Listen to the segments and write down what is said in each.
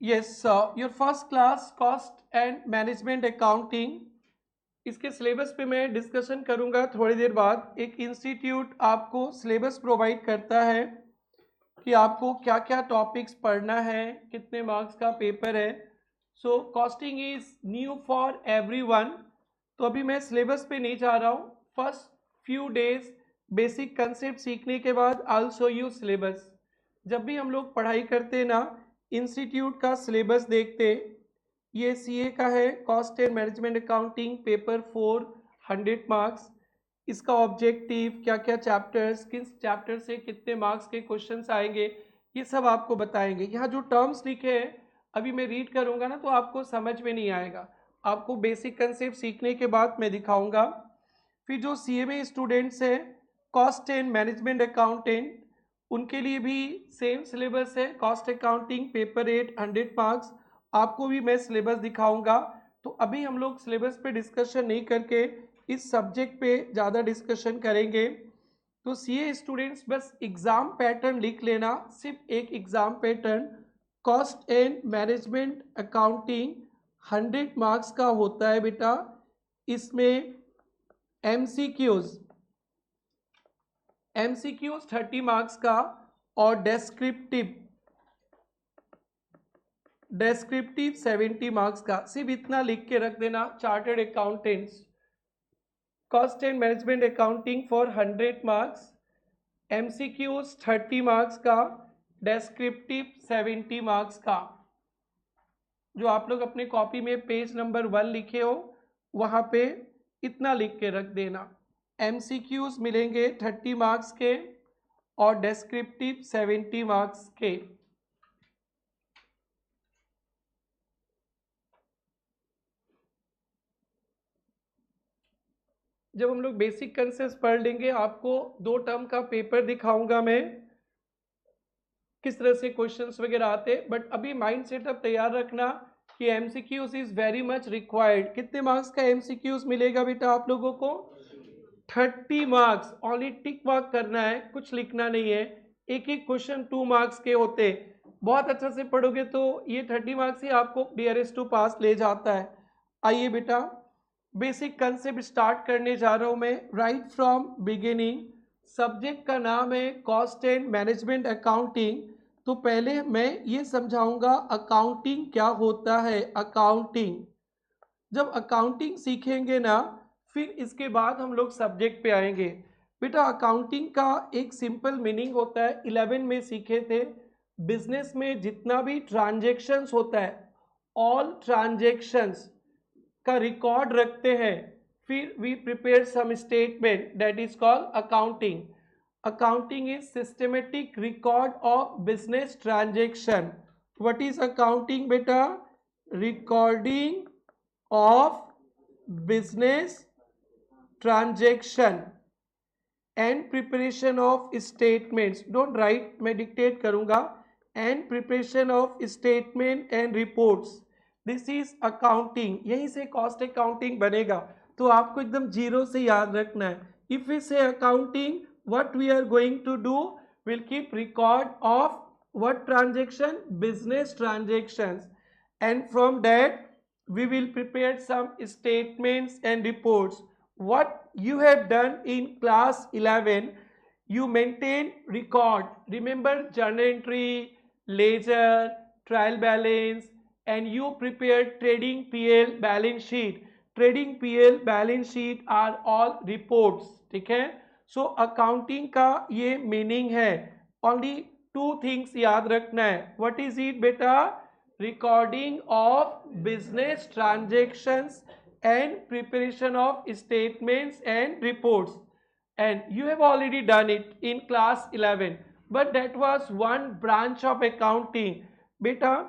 Yes, your first class cost and management accounting, इसके syllabus पे मैं डिस्कशन करूंगा थोड़ी देर बाद। एक इंस्टीट्यूट आपको सिलेबस प्रोवाइड करता है कि आपको क्या क्या टॉपिक्स पढ़ना है, कितने मार्क्स का पेपर है। So costing is new for everyone. तो अभी मैं सिलेबस पे नहीं जा रहा हूँ। First few days basic concept सीखने के बाद आई शो यू सिलेबस। जब भी हम लोग पढ़ाई करते ना, इंस्टीट्यूट का सिलेबस देखते। ये सीए का है, cost and management accounting paper 4, 100 marks. इसका ऑब्जेक्टिव, क्या क्या चैप्टर्स, किस चैप्टर से कितने मार्क्स के क्वेश्चंस आएंगे, ये सब आपको बताएंगे। यहाँ जो टर्म्स लिखे हैं अभी मैं रीड करूँगा ना तो आपको समझ में नहीं आएगा। आपको बेसिक कंसेप्ट सीखने के बाद मैं दिखाऊंगा। फिर जो सीएमए स्टूडेंट्स हैं, कॉस्ट एंड मैनेजमेंट अकाउंटेंट, उनके लिए भी सेम सिलेबस है। Cost accounting paper 8, 100 marks. आपको भी मैं सिलेबस दिखाऊंगा। तो अभी हम लोग सिलेबस पे डिस्कशन नहीं करके इस सब्जेक्ट पे ज़्यादा डिस्कशन करेंगे। तो सीए स्टूडेंट्स बस एग्ज़ाम पैटर्न लिख लेना, सिर्फ एक exam pattern. Cost and management accounting 100 marks का होता है बेटा। इसमें एमसीक्यूज 30 मार्क्स का, और डेस्क्रिप्टिव 70 मार्क्स का। सिर्फ इतना लिख के रख देना, chartered accountants cost and management accounting for 100 marks, MCQs 30 marks का, डेस्क्रिप्टिव 70 मार्क्स का। जो आप लोग अपने कॉपी में पेज नंबर 1 लिखे हो वहाँ पे इतना लिख के रख देना। एमसीक्यूज मिलेंगे 30 मार्क्स के और डेस्क्रिप्टिव 70 मार्क्स के। जब हम लोग बेसिक कंसेप्ट पढ़ लेंगे, आपको 2 टर्म का पेपर दिखाऊंगा मैं, किस तरह से क्वेश्चंस वगैरह आते। बट अभी माइंड सेटअप तैयार रखना कि MCQs is very much required. कितने मार्क्स का एमसीक्यूज मिलेगा बेटा आप लोगों को? 30 मार्क्स। ओनली टिक मार्क करना है, कुछ लिखना नहीं है। एक एक क्वेश्चन 2 मार्क्स के होते। बहुत अच्छा से पढ़ोगे तो ये 30 मार्क्स ही आपको डियरेस्ट टू पास ले जाता है। आइए बेटा, बेसिक कंसेप्ट स्टार्ट करने जा रहा हूं मैं, राइट फ्रॉम बिगिनिंग। सब्जेक्ट का नाम है कॉस्ट एंड मैनेजमेंट अकाउंटिंग। तो पहले मैं ये समझाऊंगा अकाउंटिंग क्या होता है। अकाउंटिंग, जब अकाउंटिंग सीखेंगे ना, फिर इसके बाद हम लोग सब्जेक्ट पे आएंगे। बेटा अकाउंटिंग का एक सिंपल मीनिंग होता है, 11 में सीखे थे। बिजनेस में जितना भी ट्रांजेक्शन्स होता है, ऑल ट्रांजेक्शन्स का रिकॉर्ड रखते हैं। फिर we prepare some statement, that is called accounting. Accounting is systematic record of business transaction. What is accounting बेटा? Recording of business transaction and preparation of statements. Don't write, मैं dictate करूंगा। and preparation of statement and reports. This is accounting। यहीं से cost accounting बनेगा। तो आपको एकदम zero से याद रखना है। If we say accounting, what we are going to do, we'll keep record of what transaction? Business transactions. And from that we will prepare some statements and reports. What you have done in class 11, you maintain record. Remember journal entry, ledger, trial balance, and you prepare trading PL balance sheet. Trading PL balance sheet are all reports. ठीक है? So accounting का ये meaning है। Only 2 things याद रखना है। What is it बेटा? recording of business transactions and preparation of statements and reports. And you have already done it in class 11, but that was one branch of accounting. Beta,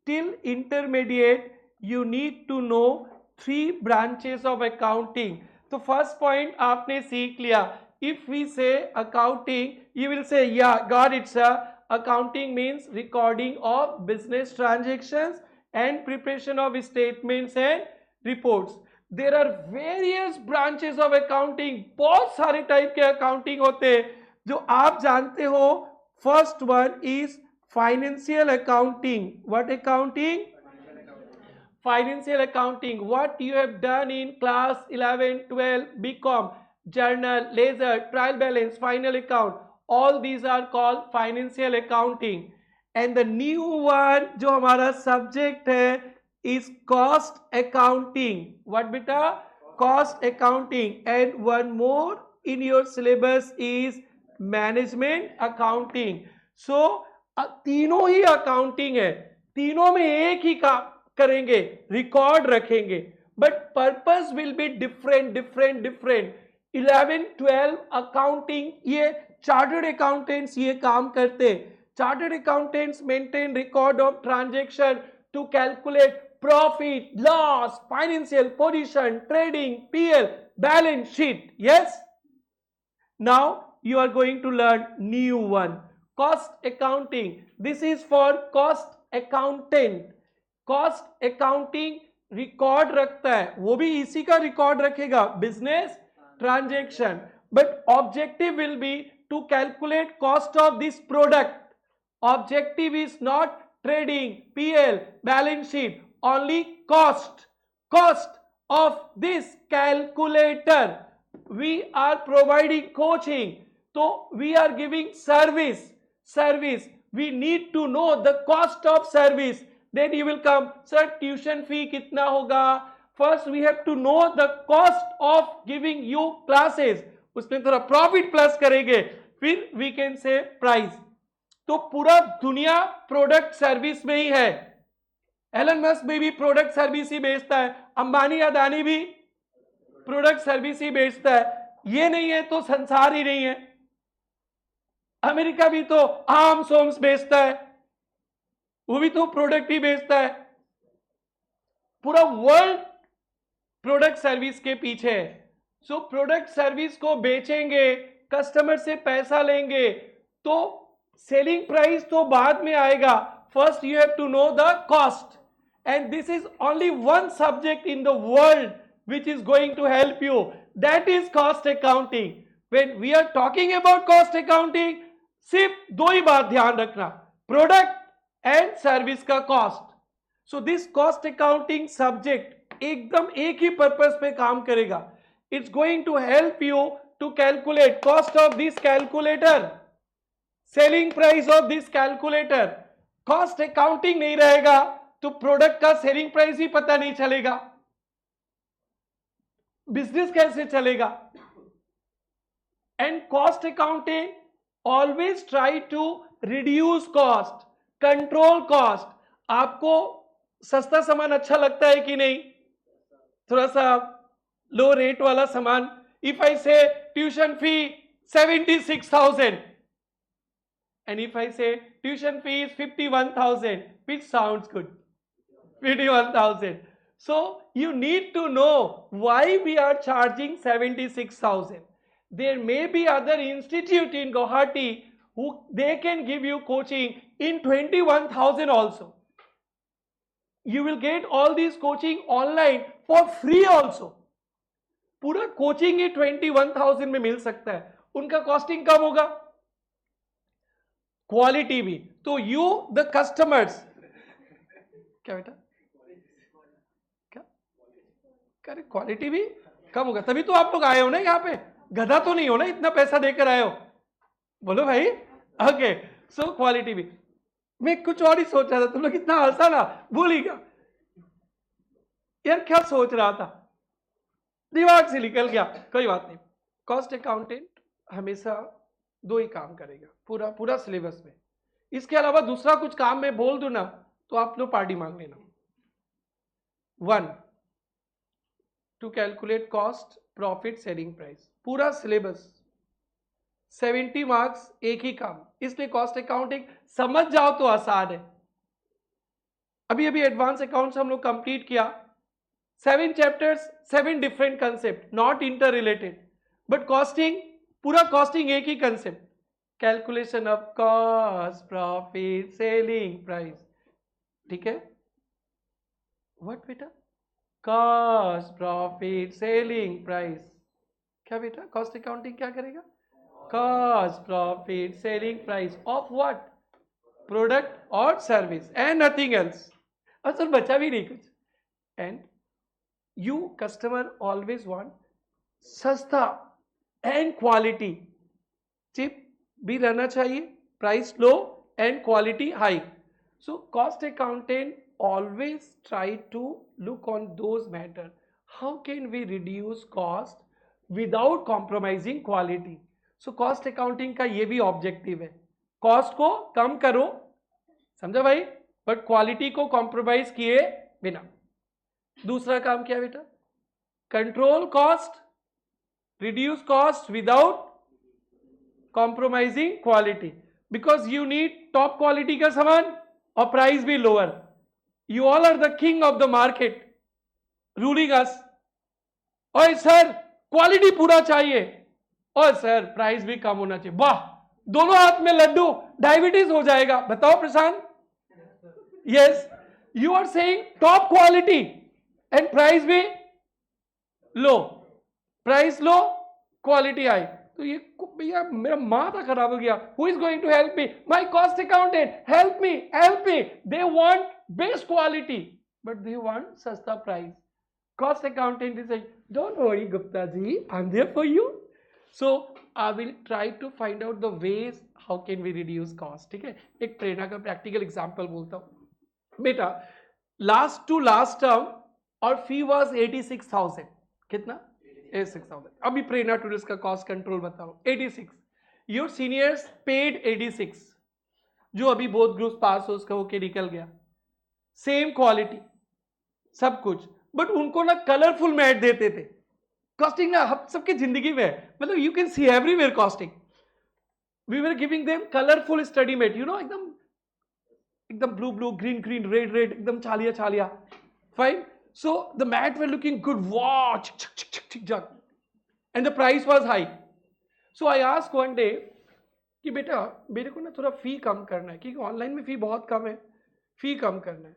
till intermediate you need to know 3 branches of accounting. तो first point आपने सीख लिया। If we say accounting, you will say yeah, got it sir. Accounting means recording of business transactions and preparation of statements and reports. There are various branches of accounting. बहुत सारे type के accounting होते हैं जो आप जानते हो। First one is Financial accounting. What accounting? Financial accounting. What you have done in class 11, 12, BCom, journal, ledger, trial balance, final account. All these are called financial accounting. And the new one जो हमारा subject है is cost accounting. What beta? Cost accounting. And one more in your syllabus is management accounting. So तीनों ही accounting है, तीनों में एक ही काम करेंगे, रिकॉर्ड रखेंगे, but purpose will be different different different. 11, 12 accounting, ये चार्टर्ड अकाउंटेंट्स ये काम करते. Chartered accountants maintain record of transaction to calculate profit loss, financial position, trading, PL, balance sheet. Yes, now you are going to learn new one, cost accounting. This is for cost accountant. Cost accounting record रखता है, वो भी इसी का record रखेगा, business transaction, but objective will be to calculate cost of this product. Objective is not trading, PL, balance sheet, only cost. Cost of this calculator. We are providing coaching, तो we are giving service. We need to know the cost of service. Then you will come, sir, tuition fee कितना होगा? First we have to know the cost of giving you classes. उसमें थोड़ा profit plus करेंगे, फिर we can say price. तो पूरा दुनिया product service में ही है. एलन मस्क में भी प्रोडक्ट सर्विस ही बेचता है, अंबानी अदानी भी प्रोडक्ट सर्विस ही बेचता है. ये नहीं है तो संसार ही नहीं है. अमेरिका भी तो आर्म्स होम्स बेचता है, वो भी तो प्रोडक्ट ही बेचता है. पूरा वर्ल्ड प्रोडक्ट सर्विस के पीछे है. सो प्रोडक्ट सर्विस को बेचेंगे, कस्टमर से पैसा लेंगे, तो सेलिंग प्राइस तो बाद में आएगा. First you have to know the cost, and this is only one subject in the world which is going to help you. That is cost accounting. When we are talking about cost accounting, सिर्फ दो ही बात ध्यान रखना, product and service का cost. So this cost accounting subject एकदम एक ही purpose पे काम करेगा. It's going to help you to calculate cost of this calculator, selling price of this calculator. Cost accounting नहीं रहेगा तो प्रोडक्ट का सेलिंग प्राइस ही पता नहीं चलेगा, बिजनेस कैसे चलेगा. And cost accounting always try to reduce cost, control cost. आपको सस्ता सामान अच्छा लगता है कि नहीं? थोड़ा सा लो रेट वाला सामान. इफ आई से tuition fee 76,000 and if I say tuition fee is 51,000, which sounds good? 51,000. So you need to know why we are charging 76,000. There may be other institute in Guwahati who they can give you coaching in 21,000 also. You will get all this coaching online for free also. पूरा coaching ही 21,000 में मिल सकता है, उनका costing कम होगा, quality भी. तो you the customers, क्या बेटा, क्या करे, क्वालिटी भी कम होगा, तभी तो आप लोग आए हो ना यहाँ पे. गधा तो नहीं हो ना, इतना पैसा देकर आए हो. बोलो भाई. ओके, सो क्वालिटी भी. मैं कुछ और ही सोच रहा था, तुम लोग इतना हंसा ना, भूल ही गया यार क्या सोच रहा था, दिमाग से निकल गया. कोई बात नहीं. कॉस्ट अकाउंटेंट हमेशा दो ही काम करेगा पूरा पूरा सिलेबस में. इसके अलावा दूसरा कुछ काम मैं बोल दूं ना तो आप लोग पार्टी मांग लेना. 1 to calculate cost, profit, selling price, पूरा सिलेबस 70 मार्क्स, एक ही काम. इसलिए कॉस्ट अकाउंटिंग समझ जाओ तो आसान है. अभी अभी एडवांस अकाउंट्स हम लोग कंप्लीट किया. 7 chapters, 7 different concept, not interrelated, but costing, पूरा कॉस्टिंग एक ही concept. Calculation of cost, profit, selling price. ठीक है. व्हाट बेटा? Cost, profit, selling price. क्या बेटा कॉस्ट अकाउंटिंग क्या करेगा? Cost, profit, selling price of what? Product और सर्विस एंड नथिंग एल्स। और सर बचा भी नहीं कुछ। And you customer always want सस्ता एंड क्वालिटी, चिप भी रहना चाहिए, price low and quality high. So cost accountant always try to look on those matter. How can we reduce cost without compromising quality? So cost accounting का ये भी objective है, cost को कम करो, समझा भाई, बट क्वालिटी को कॉम्प्रोमाइज किए बिना। दूसरा काम क्या बेटा, control cost, reduce cost without compromising quality, because you need top quality का सामान और प्राइस भी lower. You all are the king of the market, ruling us. ओए सर क्वालिटी पूरा चाहिए, और सर प्राइस भी कम होना चाहिए। वाह, दोनों हाथ में लड्डू, डायबिटीज हो जाएगा। बताओ Prashant. Yes, you are saying top quality and price भी लो, प्राइस लो क्वालिटी हाई। तो ये भैया मेरा माथा खराब हो गया। Who is going to help me? My cost accountant, help me, help me. They want best quality but they want सस्ता price. Cost accountant is like, don't worry Gupta ji, I am there for you. So I will try to find out the ways how can we reduce cost. ठीक है, एक प्रेरणा का practical example बोलता हूं बेटा। Last to last term और फी was 86,000। कितना? 86,000। अभी प्रेरणा टूरिस्ट का कॉस्ट कंट्रोल बताओ 86। योर सीनियर्स पेड 86, जो अभी बोथ ग्रुप पास हो उसका होके निकल गया, सेम क्वालिटी सब कुछ, बट उनको ना कलरफुल मैट देते थे। कॉस्टिंग ना हम सबकी जिंदगी में है, मतलब you can see everywhere costing. We were giving them colourful study mat, you know, एकदम एकदम blue blue, green green, red red, एकदम छालिया छालिया, fine. So the mat were looking good. Wow, and the price was high. So I asked one day कि बेटा मेरे को ना थोड़ा फी कम करना है, क्योंकि ऑनलाइन में फी बहुत कम है, फी कम करना है।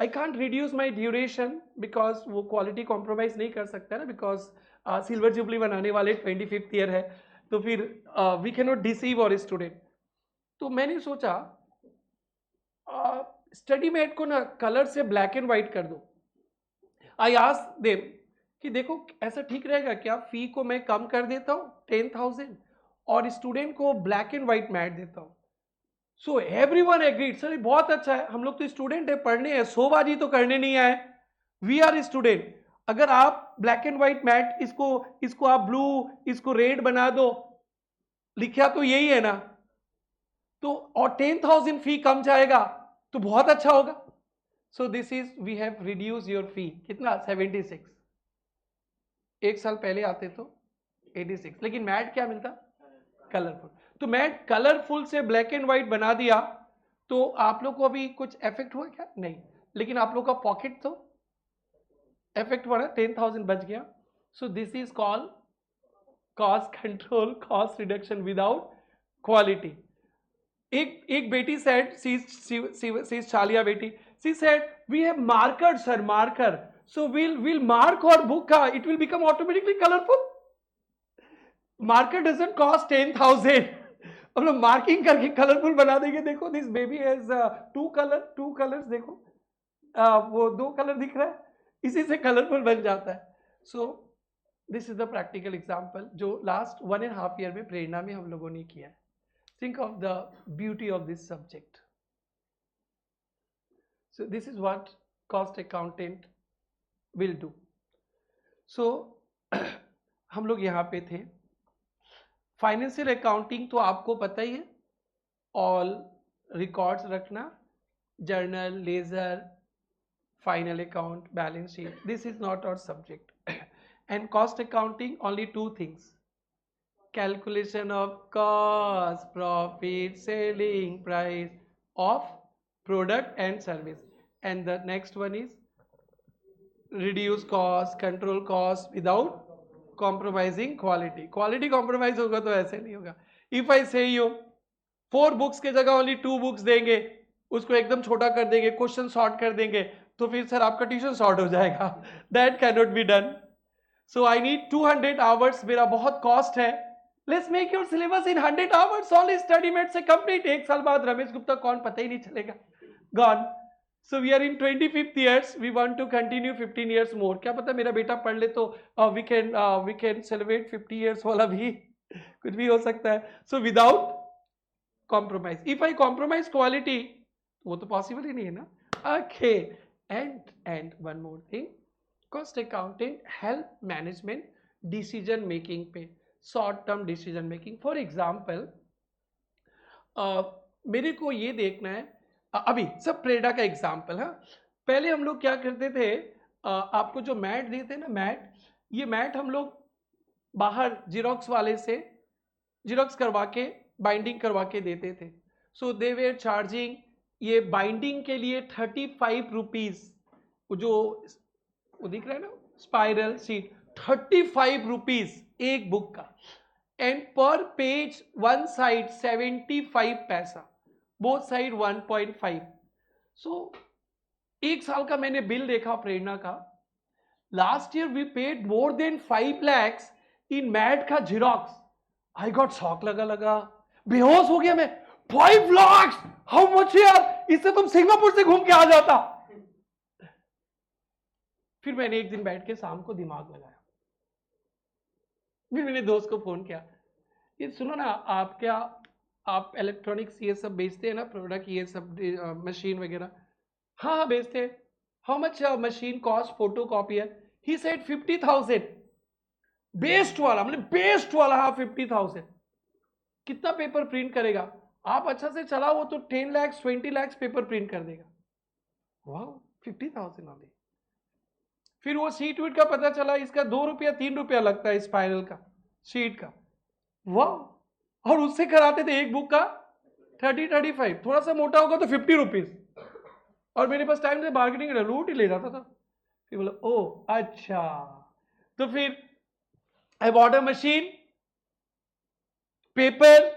I can't reduce my duration because वो क्वालिटी कॉम्प्रोमाइज नहीं कर सकता ना, बिकॉज सिल्वर जुबली बनाने वाले 25th ईयर है, तो फिर वी कैन नॉट डिसीव और स्टूडेंट। तो मैंने सोचा स्टडी मेट को ना कलर से ब्लैक एंड व्हाइट कर दो। आई आस्क्ड देम कि देखो ऐसा ठीक रहेगा क्या, फी को मैं कम कर देता हूँ 10,000 और स्टूडेंट को ब्लैक एंड व्हाइट मैट देता हूँ। सो एवरीवन एग्रीड, सर बहुत अच्छा है, हम लोग तो स्टूडेंट है, पढ़ने हैं, शोबाजी तो करने नहीं आए, वी आर स्टूडेंट। अगर आप ब्लैक एंड व्हाइट मैट, इसको आप ब्लू, इसको रेड बना दो, लिखा तो यही है ना, तो और 10,000 फी कम जाएगा तो बहुत अच्छा होगा। So this is we have reduced your fee कितना 76। एक साल पहले आते तो 86, लेकिन मैट क्या मिलता? कलरफुल। तो मैट कलरफुल से ब्लैक एंड व्हाइट बना दिया, तो आप लोग को अभी कुछ इफेक्ट हुआ क्या? नहीं, लेकिन आप लोग का पॉकेट तो इफेक्ट हुआ ना, 10,000 बच गया। So this is called cost control, cost reduction without quality. एक बेटी सेड, सी छालिया बेटी, she said we have marker sir, marker, so we'll mark our book, it will become automatically colorful. Marker doesn't cost 10,000, हम लोग marking करके colourful बना देंगे। देखो this baby has two colours, देखो वो 2 कलर दिख रहा है, इसी से कलरफुल बन जाता है। So this is the practical example जो लास्ट 1.5 ईयर में प्रेरणा में हम लोगों ने किया है। Think of the beauty of this subject. So this is what cost accountant will do. So हम लोग यहाँ पे थे। फाइनेंशियल अकाउंटिंग तो आपको पता ही है, ऑल रिकॉर्ड्स रखना, journal, ledger, final account, balance sheet, this is not our subject. And cost accounting only 2 things, calculation of cost, profit, selling price of product and service, and the next one is reduce cost, control cost without compromising quality. Quality compromise होगा तो ऐसे नहीं होगा। If I say you 4 books के जगह only 2 books देंगे, उसको एकदम छोटा कर देंगे, क्वेश्चन सॉर्ट कर देंगे, तो फिर सर आपका ट्यूशन सॉर्ट हो जाएगा। That cannot be done. So I need 200 hours, मेरा बहुत कॉस्ट है, let's make your syllabus in 100 hours, only study mat से कंप्लीट। एक साल बाद रमेश गुप्ता कौन पता ही नहीं चलेगा, gone. So we are in 25th years, we want to continue 15 years more. क्या पता मेरा बेटा पढ़ ले तो वी कैन सेलिब्रेट 50 ईयर्स वाला भी कुछ भी हो सकता है। So without compromise, if I compromise quality वो तो पॉसिबल ही नहीं है ना। Okay, and one more thing, cost accounting help management decision making पे, short term decision making. For example मेरे को ये देखना है, अभी सब प्रेरणा का एग्जाम्पल है। पहले हम लोग क्या करते थे, आपको जो मैट देते ना, मैट, ये मैट हम लोग बाहर जीरोक्स वाले से जीरोक्स करवा के बाइंडिंग करवा के देते थे। सो दे वेर चार्जिंग ये बाइंडिंग के लिए 35 रुपीज, जो वो दिख रहा है ना स्पाइरल शीट, 35 रुपीज एक बुक का, एंड पर पेज वन साइड 75 पैसा, बोथ साइड 1.5। सो एक साल का मैंने बिल देखा प्रेरणा का, last year we paid more than 5 lakhs in mat का जीरोक्स। आई गॉट शॉक, लगा बेहोश हो गया मैं। 5 lakhs, हाउ मच यार, इससे तुम सिंगापुर से घूम के आ जाता। फिर मैंने एक दिन बैठ के शाम को दिमाग लगाया, फिर मैंने दोस्त को फोन किया, ये सुनो ना, आप इलेक्ट्रॉनिक्स ये सब बेचते हैं ना, प्रोडक्ट ये सब मशीन वगैरह? हाँ बेचते हैं। How much machine cost photo copier? He said 50,000। Best वाला, मतलब बेस्ट वाला, हाँ 50,000। कितना पेपर प्रिंट करेगा? आप अच्छा से चलाओ तो 10 lakhs 20 lakhs पेपर प्रिंट कर देगा। वाह, 50,000 वाले। फिर वो शीट वीट का पता चला, इसका 2 रुपया 3 रुपया लगता है स्पाइरल का शीट का। वाह, और उससे कराते थे एक बुक का 30-35, थोड़ा सा मोटा होगा तो 50 रुपीज। और मेरे पास टाइम से बार्गेनिंग लूट ही ले जाता था। फिर बोला ओ अच्छा, तो फिर I bought a machine, paper,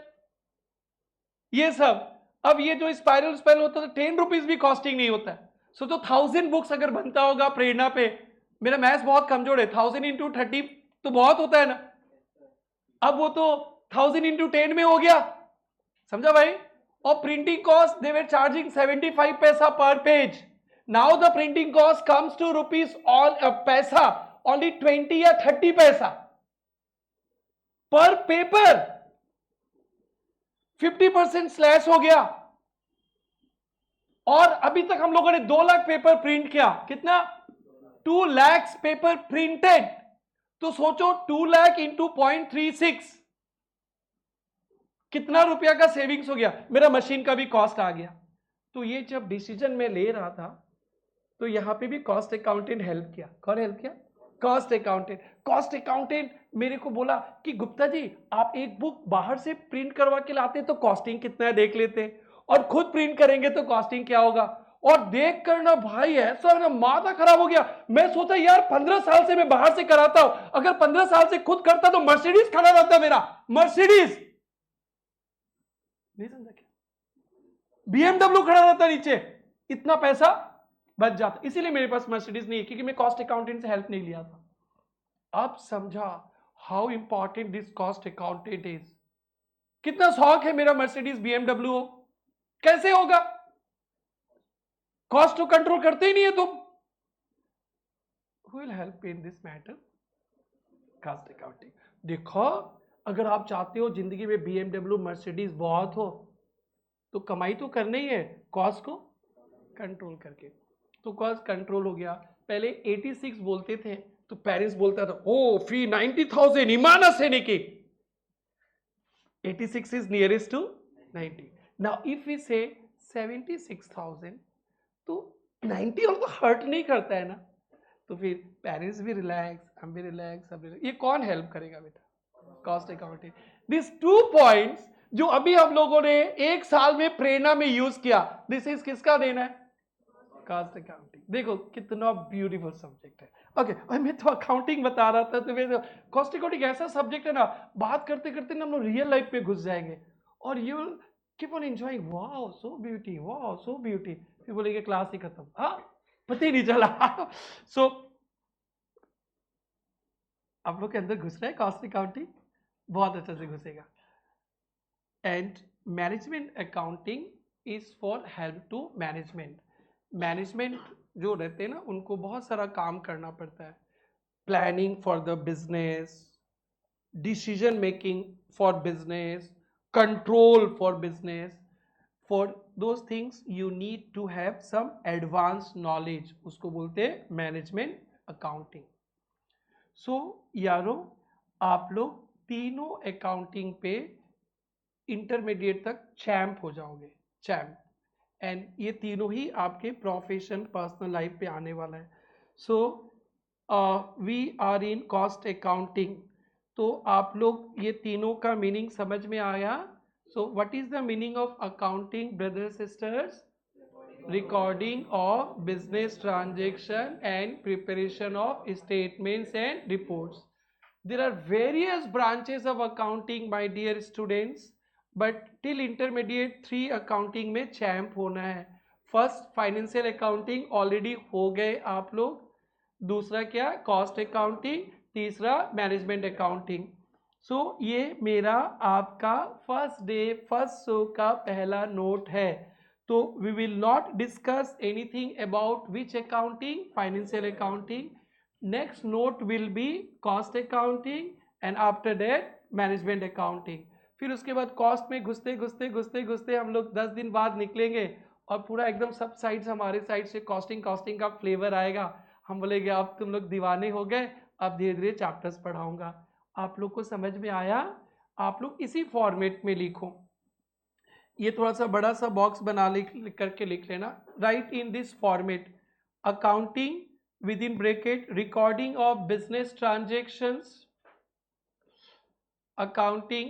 ये सब। अब ये जो स्पाइरल होता है 10 रुपीज भी कॉस्टिंग नहीं होता है। सो तो 1000 बुक्स अगर बनता होगा प्रेरणा पे, मेरा मैथ्स बहुत कमजोर है, 1000 into 30 तो बहुत होता है ना। अब वो तो 1000 into 10 में हो गया, समझा भाई? और printing cost they were charging 75 पैसा पर page. Now the printing cost comes to rupees all पैसा, ओनली 20 या 30 पैसा पर पेपर। 50% स्लैश हो गया। और अभी तक हम लोगों ने 2 लाख पेपर प्रिंट किया। कितना? 2 lakhs पेपर प्रिंटेड। तो सोचो 2 lakh into 0.36 कितना रुपया का सेविंग्स हो गया। मेरा मशीन का भी कॉस्ट आ गया। तो ये जब डिसीजन में ले रहा था तो यहां पे भी कॉस्ट अकाउंटेंट हेल्प किया। कौन हेल्प किया? Cost accountant. कॉस्ट अकाउंटेंट मेरे को बोला कि गुप्ता जी आप एक बुक बाहर से प्रिंट करवा के लाते तो कॉस्टिंग कितना है देख लेते, और खुद प्रिंट करेंगे तो कॉस्टिंग क्या होगा। और देख कर ना भाई ऐसा ना माथा खराब हो गया। मैं सोचा यार 15 साल से मैं बाहर से कराता हूं, अगर 15 साल से खुद करता तो मर्सिडीज खड़ा रहता मेरा, मर्सिडीज। नहीं समझा क्या? BMW खड़ा रहता नीचे, इतना पैसा बच जाता। इसीलिए मेरे पास मर्सिडीज नहीं है, क्योंकि मैं कॉस्ट अकाउंटेंट से हेल्प नहीं लिया था। अब समझा how important this cost accountant is. कितना शौक है मेरा मर्सिडीज BMW हो, कैसे होगा? कॉस्ट को कंट्रोल करते ही नहीं है तुम। Who will help in this matter? Cost accounting. देखो अगर आप चाहते हो जिंदगी में BMW मर्सिडीज बहुत हो तो कमाई तो करनी ही है, कॉस्ट को कंट्रोल करके। तो कॉस्ट कंट्रोल हो गया। पहले 86 बोलते थे तो पेरेंट्स बोलता था ओ फी 90,000 ईमाना से निकी। 86 is nearest to 90. Now if we say 76,000 तो 90 और तो हर्ट नहीं करता है ना। तो फिर पेरेंट्स भी रिलैक्स, हम भी रिलैक्स, सब रिलैक्स। ये कौन हेल्प करेगा बेटा? Cost accounting. दिस 2 पॉइंट्स जो अभी हम लोगों ने एक साल में प्रेरणा में यूज किया, दिस इज किसका देना है? Cost accounting. देखो कितना ब्यूटीफुल सब्जेक्ट है। ओके, मैं तो अकाउंटिंग बता रहा था, तो कॉस्ट अकाउंटिंग ऐसा सब्जेक्ट है ना, बात करते करते ना हम लोग रियल लाइफ पे घुस जाएंगे और you will keep on enjoying. Wow so beauty, wow so beauty. फिर बोलेंगे क्लास ही खत्म, हाँ पता ही नहीं चला। सो आप लोग के अंदर घुस रहा है कॉस्ट अकाउंटिंग। बहुत अच्छे से घुसेगा। And management accounting is for help to management. Management जो रहते हैं ना, उनको बहुत सारा काम करना पड़ता है। Planning for the business, decision making for business, control for business. For those things you need to have some advanced knowledge, उसको बोलते हैं मैनेजमेंट अकाउंटिंग। सो यारो, आप लोग तीनों अकाउंटिंग पे इंटरमीडिएट तक चैम्प हो जाओगे, चैम्प। एंड ये तीनों ही आपके प्रोफेशन पर्सनल लाइफ पे आने वाला है। So we are in cost accounting. तो आप लोग ये तीनों का मीनिंग समझ में आया? So what is the meaning of accounting brothers sisters? Recording of business transaction and preparation of statements and reports. There are various branches of accounting, my dear students, but till intermediate 3 accounting में champ होना है। First financial accounting already हो गए आप लोग, दूसरा क्या, cost accounting, तीसरा मैनेजमेंट अकाउंटिंग। सो ये मेरा आपका फर्स्ट डे फर्स्ट शो का पहला नोट है। तो we will not discuss anything about which accounting, financial accounting. Next note will be cost accounting and after that management accounting। फिर उसके बाद कॉस्ट में घुसते घुसते घुसते घुसते हम लोग 10 दिन बाद निकलेंगे और पूरा एकदम सब साइड हमारे साइड से कॉस्टिंग कॉस्टिंग का फ्लेवर आएगा। हम बोलेंगे अब तुम लोग दीवाने हो गए, अब धीरे धीरे चैप्टर्स पढ़ाऊंगा। आप लोग को समझ में आया? आप लोग इसी फॉर्मेट में लिखो। ये थोड़ा सा बड़ा सा बॉक्स बना करके लिख लेना। Right in this format, accounting within bracket recording of business transactions, accounting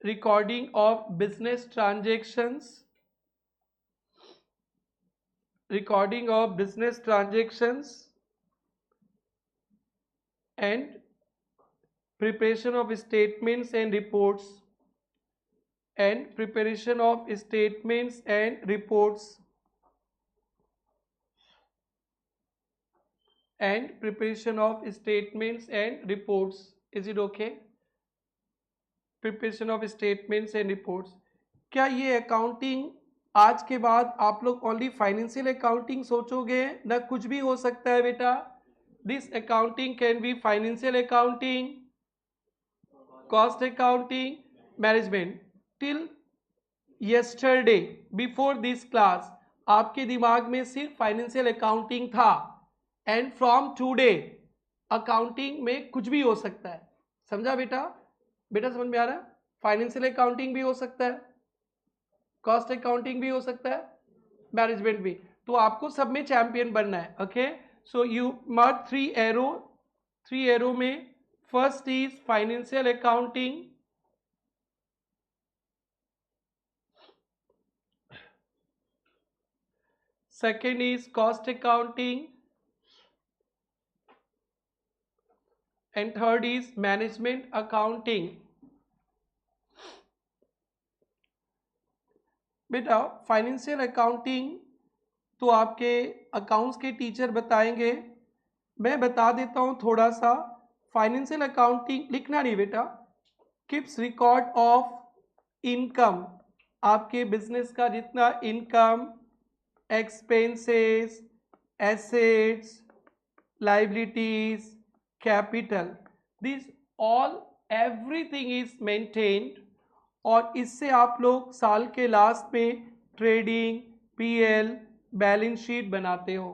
recording of business transactions, recording of business transactions and preparation of statements and reports, and preparation of statements and reports, and preparation of statements and reports. Is it okay? Preparation of statements and reports। क्या ये accounting आज के बाद आप लोग only financial accounting सोचोगे? ना, कुछ भी हो सकता है बेटा। This accounting can be financial accounting, cost accounting, management. Till yesterday before this class आपके दिमाग में सिर्फ फाइनेंशियल अकाउंटिंग था, एंड फ्रॉम टूडे अकाउंटिंग में कुछ भी हो सकता है। समझा बेटा? बेटा समझ में आ रहा है? फाइनेंशियल अकाउंटिंग भी हो सकता है, कॉस्ट अकाउंटिंग भी हो सकता है, मैनेजमेंट भी। तो आपको सब में चैंपियन बनना है। Okay, so you mark 3 arrow में first is financial accounting, second is cost accounting, and third is management accounting। बेटा फाइनेंशियल अकाउंटिंग तो आपके अकाउंट्स के टीचर बताएंगे, मैं बता देता हूं थोड़ा सा। फाइनेंशियल अकाउंटिंग लिखना नहीं बेटा, कीप्स रिकॉर्ड ऑफ इनकम, आपके बिजनेस का जितना income, expenses, assets, liabilities, capital, this all everything is maintained. और इससे आप लोग साल के लास्ट में ट्रेडिंग, पीएल, बैलेंस शीट बनाते हो।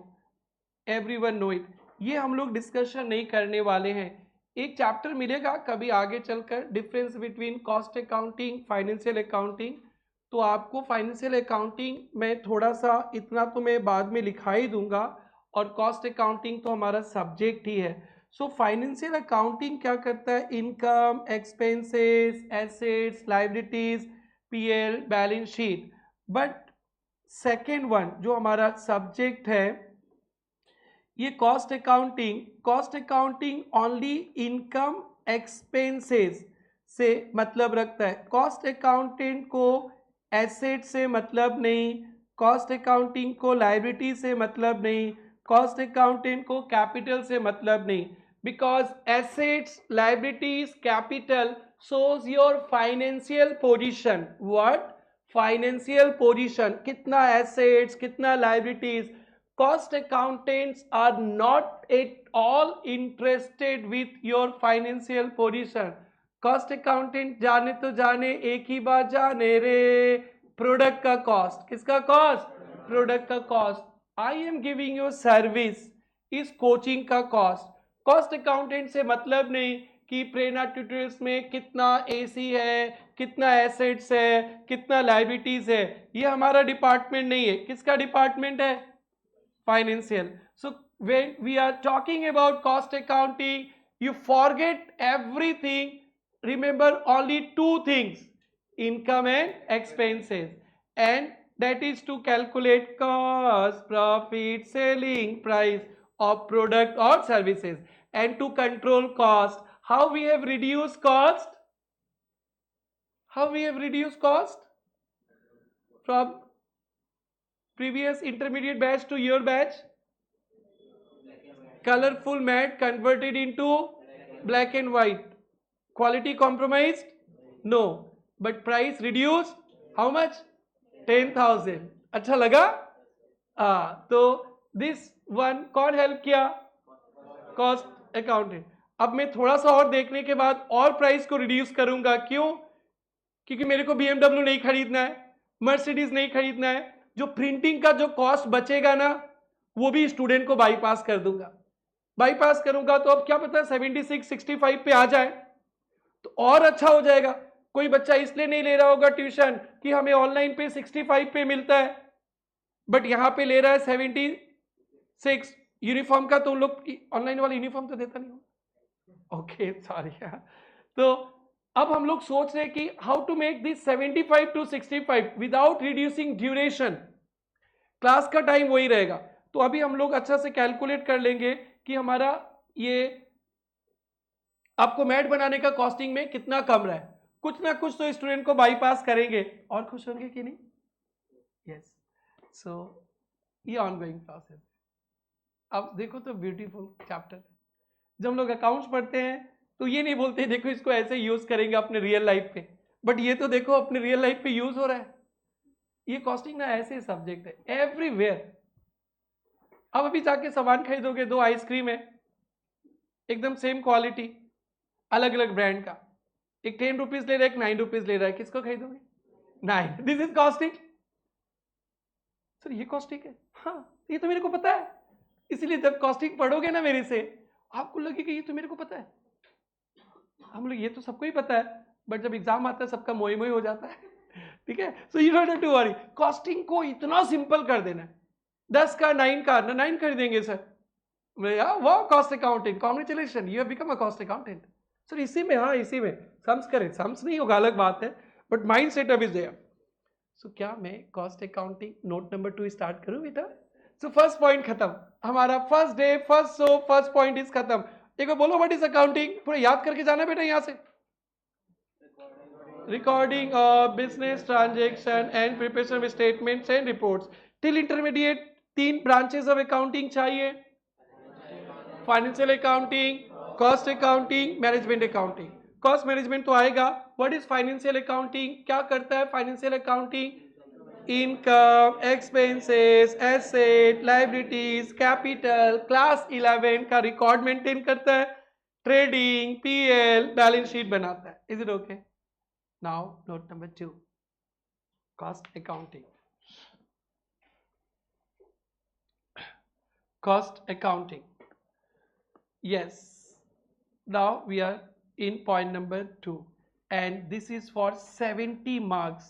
Everyone know it. ये हम लोग डिस्कशन नहीं करने वाले हैं। एक चैप्टर मिलेगा कभी आगे चलकर, difference between cost accounting, financial accounting. तो आपको फाइनेंशियल अकाउंटिंग में थोड़ा सा इतना तो मैं बाद में लिखा ही दूंगा, और कॉस्ट अकाउंटिंग तो हमारा सब्जेक्ट ही है। सो फाइनेंशियल अकाउंटिंग क्या करता है? Income, expenses, assets, liabilities, PL, balance sheet. But second one जो हमारा सब्जेक्ट है ये cost accounting only income expenses से मतलब रखता है। कॉस्ट अकाउंटेंट को एसेट से मतलब नहीं, कॉस्ट अकाउंटिंग को लाइबिलिटी से मतलब नहीं, कॉस्ट अकाउंटेंट को कैपिटल से मतलब नहीं, because assets, liabilities, capital shows your financial position. What? Financial position. कितना assets, कितना liabilities. Cost accountants are not at all interested with your financial position. Cost accountant जाने तो जाने, एक ही बात जाने रे, प्रोडक्ट का कॉस्ट. किसका कॉस्ट? प्रोडक्ट का cost. I am giving you service, इस कोचिंग का कॉस्ट. कॉस्ट अकाउंटेंट से मतलब नहीं कि प्रेरणा ट्यूटोरियल्स में कितना एसी है, कितना एसेट्स है, कितना लायबिलिटीज है. ये हमारा डिपार्टमेंट नहीं है. किसका डिपार्टमेंट है? Financial. So when we are talking about cost accounting, you forget everything. Remember only two things: income and expenses, and that is to calculate cost, profit, selling price of product or services, and to control cost. How we have reduced cost? How we have reduced cost from previous intermediate batch to your batch? Colorful mat converted into black and white. Quality compromised? No. But price reduced? How much? 10,000. अच्छा लगा? तो this one कौन help किया? Cost accountant. अब मैं थोड़ा सा और देखने के बाद और प्राइस को रिड्यूस करूंगा. क्यों? क्योंकि मेरे को BMW नहीं खरीदना है, मर्सिडीज नहीं खरीदना है. जो प्रिंटिंग का जो कॉस्ट बचेगा ना, वो भी स्टूडेंट को बाईपास कर दूंगा. बाईपास करूंगा तो अब क्या पता 76, 65 पे आ जाए तो और अच्छा हो जाएगा. कोई बच्चा इसलिए नहीं ले रहा होगा ट्यूशन कि हमें ऑनलाइन पे 65 पे मिलता है, बट यहां पे ले रहा है 76. यूनिफॉर्म का तो उन लोग ऑनलाइन वाला यूनिफॉर्म तो देता नहीं हो. Okay sorry. तो अब हम लोग सोच रहे हैं कि how to make this 75 to 65 without reducing duration. Class का टाइम वही रहेगा. तो अभी हम लोग अच्छा से कैलकुलेट कर लेंगे कि हमारा ये आपको मैट बनाने का कॉस्टिंग में कितना कम रहा है. कुछ ना कुछ तो स्टूडेंट को बाईपास करेंगे. और खुश होंगे कि नहीं? यस. सो ये ऑनगोइंग प्रोसेस. अब देखो तो ब्यूटीफुल चैप्टर. जब हम लोग अकाउंट्स पढ़ते हैं तो ये नहीं बोलते देखो इसको ऐसे यूज करेंगे अपने रियल लाइफ पे, बट ये तो देखो अपने रियल लाइफ पे यूज हो रहा है. ये कॉस्टिंग ना ऐसे सब्जेक्ट है एवरीवेयर. अब अभी जाके सामान खरीदोगे, 2 आइसक्रीम है एकदम सेम क्वालिटी, अलग अलग ब्रांड का. एक 10 रुपीज ले रहा है, एक 9 रुपीज ले रहा है. किसको खरीदोगे? 9. This is costing. सर ये कॉस्टिंग है? हाँ ये तो मेरे को पता है. इसीलिए जब कॉस्टिंग पढ़ोगे ना मेरे से, आपको लगेगा ये तो मेरे को पता है. हम लोग ये तो सबको ही पता है, बट जब एग्जाम आता है सबका मोई मोई हो जाता है. ठीक है. So you don't have to worry. Costing को इतना सिंपल कर देना है. 10 का 9 का ना 9 खरीदेंगे सर. वाह cost accounting, congratulation, you have become a cost accountant. Sir इसी में, हाँ इसी में सम्स करें. सम्स नहीं होगा अलग बात है, but mind setup is there. So क्या मैं cost accounting note number 2 start करूं बेटा? सो फर्स्ट पॉइंट खत्म. हमारा first day, first show, first point is खत्म. एक बार बोलो व्हाट इज अकाउंटिंग. पूरा याद करके जाना बेटा यहां से. Recording of business transaction and preparation of statements and reports. Till intermediate 3 branches of accounting चाहिए. Financial accounting, cost accounting, management accounting. Cost management तो आएगा. What is financial accounting? क्या करता है financial accounting? Income, expenses, asset, liabilities, capital. Class 11 का record maintain करता है. Trading, PL, balance sheet बनाता है. Is it okay? Now note number 2, cost accounting. Cost accounting. Yes, now we are in point number 2 and this is for 70 marks.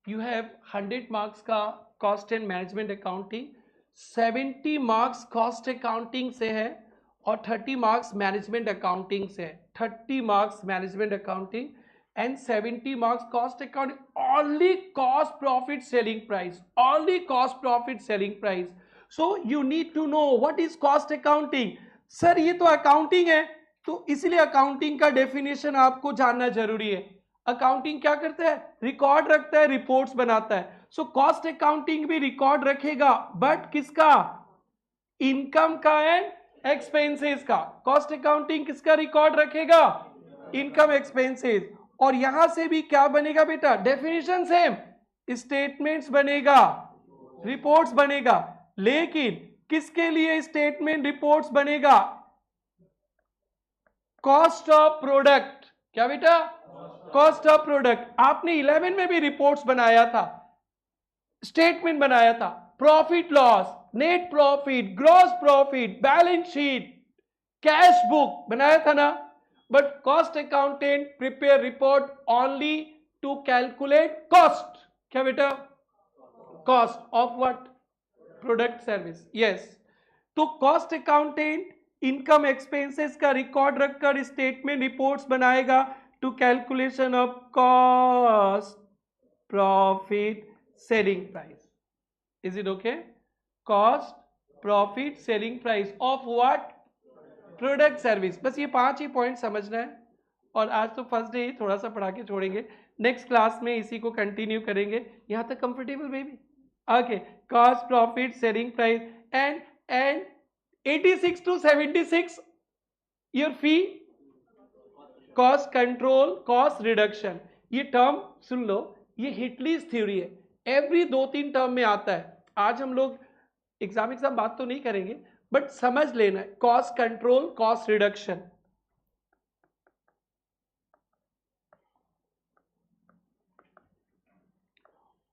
You have 100 marks का cost and management accounting, 70 marks cost accounting से है और 30 marks management accounting से है. 30 marks management accounting and 70 marks cost accounting. Only cost profit selling price, only cost profit selling price. So you need to know what is cost accounting. Sir ये तो accounting है, तो इसलिए accounting का definition आपको जानना जरूरी है. अकाउंटिंग क्या करता है? रिकॉर्ड रखता है, रिपोर्ट्स बनाता है. सो कॉस्ट अकाउंटिंग भी रिकॉर्ड रखेगा, बट किसका? इनकम का एंड एक्सपेंसेस का. कॉस्ट अकाउंटिंग किसका रिकॉर्ड रखेगा? Income, expenses. और यहां से भी क्या बनेगा बेटा, डेफिनेशन सेम, स्टेटमेंट्स बनेगा, रिपोर्ट्स बनेगा। लेकिन किसके लिए स्टेटमेंट रिपोर्ट्स बनेगा, कॉस्ट ऑफ प्रोडक्ट। क्या बेटा, कॉस्ट ऑफ प्रोडक्ट। आपने 11 में भी रिपोर्ट्स बनाया था, स्टेटमेंट बनाया था, profit loss, net profit, gross profit, balance sheet, cash book बनाया था ना। But cost accountant prepare report only to calculate cost. क्या बेटा, cost of what, product service. Yes, तो कॉस्ट अकाउंटेंट इनकम एक्सपेंसेस का रिकॉर्ड रखकर स्टेटमेंट रिपोर्ट्स बनाएगा to calculation of cost, profit, selling price. Is it okay, cost, profit, selling price of what, product service. बस ये 5 ही point समझना है। और आज तो फर्स्ट डे थोड़ा सा पढ़ा के छोड़ेंगे, नेक्स्ट क्लास में इसी को कंटिन्यू करेंगे। यहां तक comfortable baby? Okay, cost, profit, selling price and 86 to 76 your fee, cost control, cost reduction. ये टर्म सुन लो, ये हिटलीज थ्योरी है, एवरी 2-3 टर्म में आता है। आज हम लोग एग्जाम बात तो नहीं करेंगे, बट समझ लेना है, कॉस्ट कंट्रोल, कॉस्ट रिडक्शन।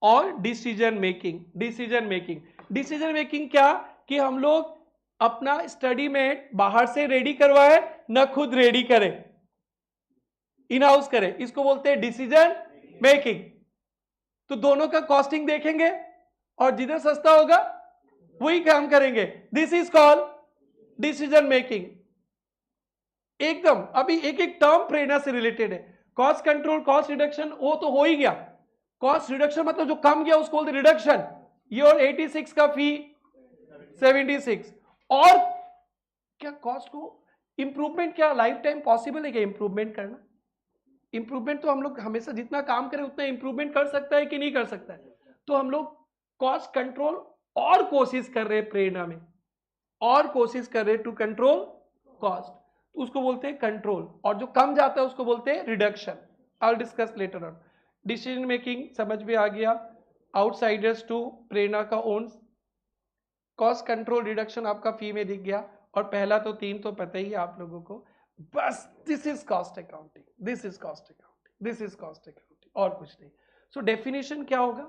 और डिसीजन मेकिंग। डिसीजन मेकिंग क्या, कि हम लोग अपना स्टडी में बाहर से रेडी करवाए ना खुद रेडी करें, इन हाउस करें, इसको बोलते हैं डिसीजन मेकिंग। तो दोनों का कॉस्टिंग देखेंगे और जिधर सस्ता होगा वही काम करेंगे, this is called decision making. एकदम अभी एक एक टर्म प्रेरणा से रिलेटेड है। कॉस्ट कंट्रोल, कॉस्ट रिडक्शन, वो तो हो ही गया। कॉस्ट रिडक्शन मतलब जो कम गया उसको बोलते रिडक्शन। योर 86 का फी 76। और क्या कॉस्ट को इंप्रूवमेंट, क्या लाइफ टाइम पॉसिबल है क्या इंप्रूवमेंट करना? इंप्रूवमेंट तो हम लोग हमेशा जितना काम करें उतना इंप्रूवमेंट कर सकता है कि नहीं कर सकता है? तो हम लोग कॉस्ट कंट्रोल और कोशिश कर रहे हैं प्रेरणा में, और कोशिश कर रहे टू कंट्रोल कॉस्ट, तो उसको बोलते हैं कंट्रोल। और जो कम जाता है उसको बोलते हैं reduction. I will discuss later on. Decision making समझ में आ गया, आउटसाइडर्स टू प्रेरणा का ओन्स, कॉस्ट कंट्रोल, रिडक्शन आपका फी में दिख गया। और पहला तो 3 तो पता ही है आप लोगों को, बस this is cost accounting, this is cost accounting, this is cost accounting, और कुछ नहीं। सो डेफिनेशन क्या होगा,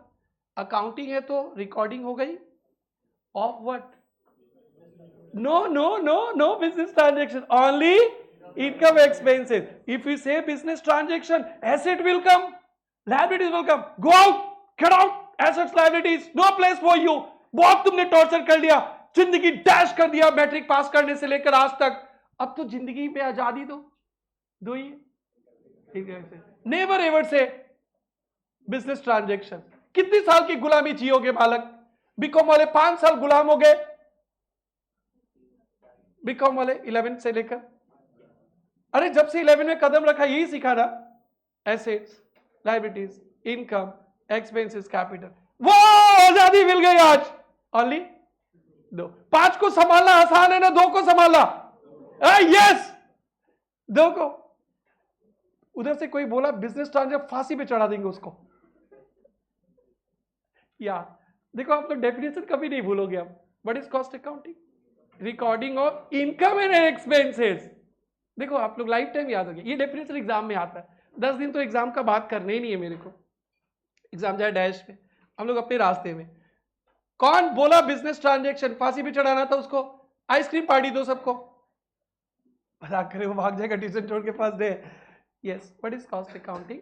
अकाउंटिंग है तो रिकॉर्डिंग हो गई of what, no business transaction, only income expenses. If you say business transaction, asset will come, liabilities will come. Go out, get out, assets, liabilities, no place for you. बहुत तुमने torture कर लिया, जिंदगी dash कर दिया matric pass करने से लेकर आज तक। अब तो जिंदगी पे आजादी दो ही, ठीक है। नेवर एवर से बिजनेस ट्रांजेक्शन। कितनी साल की गुलामी जियोगे बालक? बीकॉम वाले 5 साल गुलाम हो गए, बीकॉम वाले 11 से लेकर, अरे जब से 11 में कदम रखा यही सीखा ना, assets, liabilities, income, expenses, capital. वो आजादी मिल गई आज। ओनली 2, 5 को संभालना आसान है ना 2 को संभालना? यस, 2 को। उधर से कोई बोला बिजनेस ट्रांजेक्शन, फांसी पे चढ़ा देंगे उसको। या देखो आप लोग डेफिनेशन कभी नहीं भूलोगे। आप what is cost accounting, recording of income and expenses. देखो आप लोग लाइफ टाइम याद हो गया, ये डेफिनेशन एग्जाम में आता है। 10 दिन तो एग्जाम का बात करने ही नहीं है मेरे को, एग्जाम जाए डैश पे, हम लोग अपने रास्ते में। कौन बोला बिजनेस ट्रांजेक्शन, फांसी पे चढ़ाना था उसको, आइसक्रीम पार्टी दो सबको, मजाक करे वो भाग जाएगा ट्यूशन छोड़ के पास दे। Yes, what is cost accounting,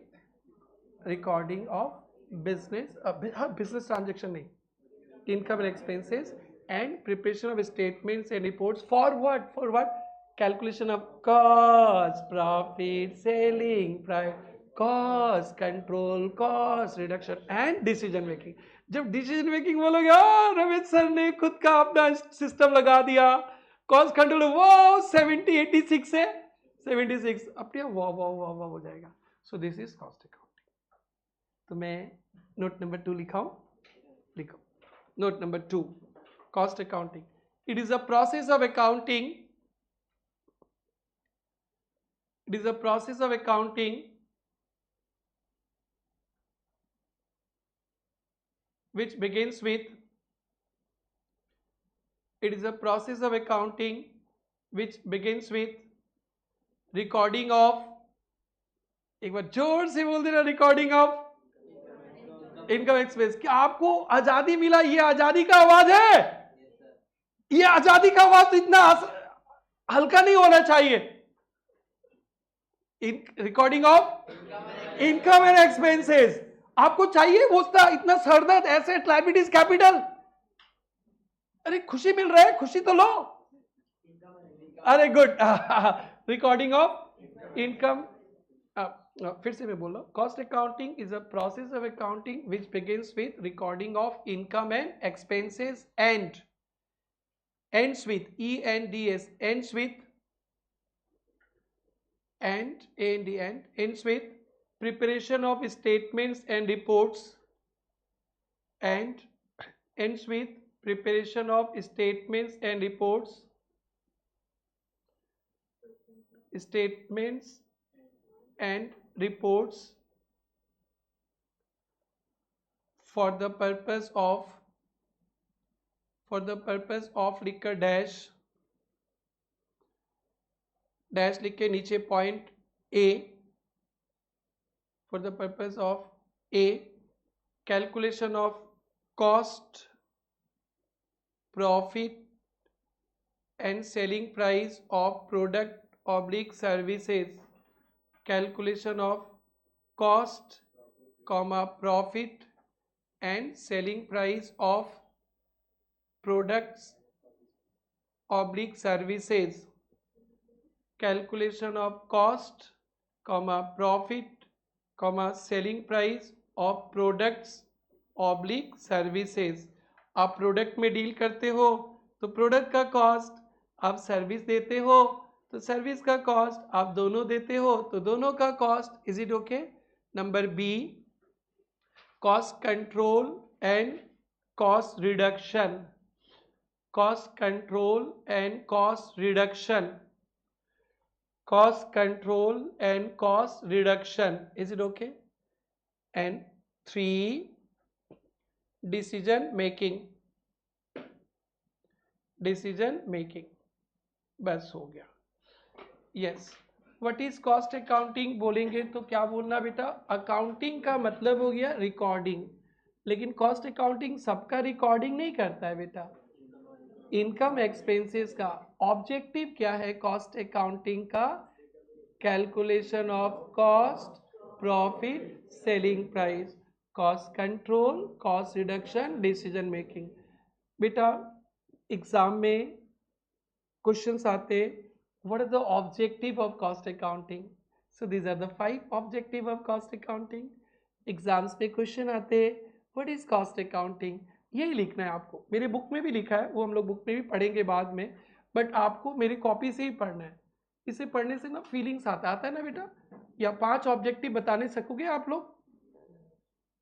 recording of business, business transaction नहीं, income and expenses and preparation of statements and reports for what calculation of cost, profit, selling price, cost control, cost reduction and decision making. जब decision making बोलोगे, यार Ramesh sir ने खुद का अपना system लगा दिया, कॉस्ट कंट्रोल वो 86 से 76 अपने वाह हो जाएगा। So this is cost accounting. तो मैं नोट नंबर 2 लिखाऊं, लिखो note number 2, cost accounting. It is a process of accounting. It is a process of accounting which begins with, it is a process of accounting which begins with recording of, एक बार जोर से बोल देना, recording of income expense. क्या आपको आजादी मिला? ये आजादी का आवाज है, ये आजादी का आवाज इतना हल्का नहीं होना चाहिए। Recording of income and expenses आपको चाहिए वो इतना सरदर्द, एसेट, लायबिलिटीज, कैपिटल। अरे खुशी मिल रहा है, खुशी तो लो। अरे गुड। रिकॉर्डिंग ऑफ इनकम, फिर से मैं बोल रहा हूं, cost accounting is a process of accounting which begins with recording of income and expenses and ends with ENDS, ends with ends with preparation of statements and reports, and ends with preparation of statements and reports, statements and reports for the purpose of लिखकर dash लिख के नीचे point A, for the purpose of A calculation of cost, profit and selling price of product oblique services, calculation of cost, profit and selling price of products oblique services, calculation of cost, profit, selling price of products oblique services। आप product में deal करते हो तो product का cost, आप service देते हो तो सर्विस का कॉस्ट, आप दोनों देते हो तो दोनों का cost. Is it okay? Number B, cost control and cost reduction, cost control and cost reduction, cost control and cost reduction, is it okay? And 3, decision making, बस हो गया। Yes, what is cost accounting बोलेंगे तो क्या बोलना बेटा? Accounting का मतलब हो गया रिकॉर्डिंग, लेकिन कॉस्ट अकाउंटिंग सबका रिकॉर्डिंग नहीं करता है बेटा। इनकम एक्सपेंसेस का ऑब्जेक्टिव क्या है कॉस्ट अकाउंटिंग का? Calculation of cost, profit, selling price, cost control, cost reduction, decision making. बेटा एग्जाम में क्वेश्चंस आते, what is the objective of cost accounting? So these are the 5 objective of cost accounting. Exams में question आते, what is cost accounting? यही लिखना है आपको। मेरे बुक में भी लिखा है, वो हम लोग बुक में भी पढ़ेंगे बाद में, बट आपको मेरी कॉपी से ही पढ़ना है। इसे पढ़ने से ना फीलिंग्स आता है ना बेटा। या 5 ऑब्जेक्टिव बताने सकोगे आप लोग?